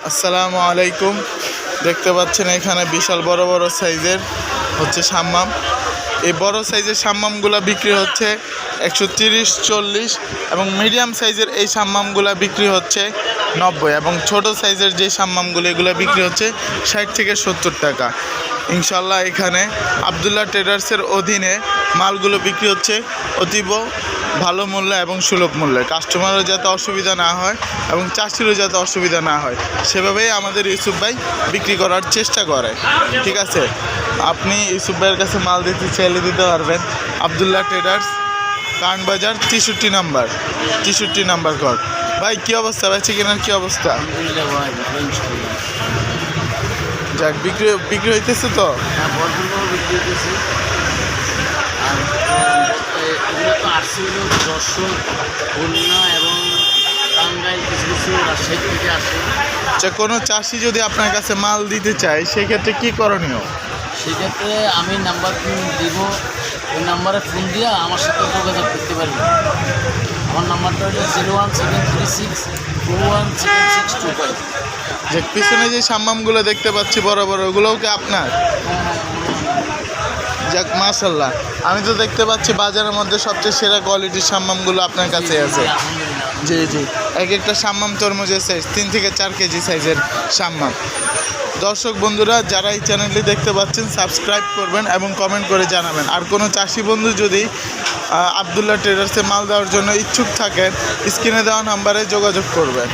আসসালামু আলাইকুম। দেখতে পাচ্ছেন এখানে বিশাল বড় বড় সাইজের হচ্ছে সাম্মাম। এই বড় সাইজের সাম্মামগুলো বিক্রি হচ্ছে 130, 40 এবং মিডিয়াম সাইজের এই সাম্মামগুলো বিক্রি হচ্ছে 90 এবং ছোট সাইজের যে সাম্মামগুলো এগুলো বিক্রি হচ্ছে 60 থেকে 70 টাকা। ইনশাল্লাহ এখানে আবদুল্লাহ ট্রেডার্সের অধীনে মালগুলো বিক্রি হচ্ছে অতীব ভালো মূল্য এবং সুলভ মূল্যে। কাস্টমারও যাতে অসুবিধা না হয় এবং চাষিরও যাতে অসুবিধা না হয় সেভাবেই আমাদের ইউসুফ ভাই বিক্রি করার চেষ্টা করে। ঠিক আছে, আপনি ইউসুফ ভাইয়ের কাছে মাল দিতে চাইলে দিতে পারবেন। আবদুল্লাহ ট্রেডার্স, কারণবাজার, 63 নাম্বার ঘর। ভাই কী অবস্থা, বেচে কেনার কী অবস্থা? যাক, বিক্রি হইতেছে তো। আচ্ছা, কোনো চাষি যদি আপনার কাছে মাল দিতে চায় সেক্ষেত্রে কী করণীয়? সেক্ষেত্রে আমি নাম্বার দিব, ওই নাম্বারে ফোন দিয়ে আমার সাথে যোগাযোগ করতে পারবেন। আমার নাম্বারটা হলো 01736417625। যে পিছনে যে সাম্মামগুলো দেখতে পাচ্ছি বড় বড়, ওগুলোও কি আপনার? যাক, মাশাল্লাহ। আমি তো দেখতে পাচ্ছি বাজারের মধ্যে সবচেয়ে সেরা কোয়ালিটির সাম্মামগুলো আপনার কাছে আছে। জি জি, এক একটা সাম্মাম তরমুজের সাইজ 3 থেকে 4 কেজি সাইজের সাম্মাম। দর্শক বন্ধুরা, যারা এই চ্যানেলটি দেখতে পাচ্ছেন সাবস্ক্রাইব করবেন এবং কমেন্ট করে জানাবেন। আর কোনো চাষি বন্ধু যদি আবদুল্লাহ ট্রেডার্সে মাল দেওয়ার জন্য ইচ্ছুক থাকেন স্ক্রিনে দেওয়া নাম্বারে যোগাযোগ করবেন।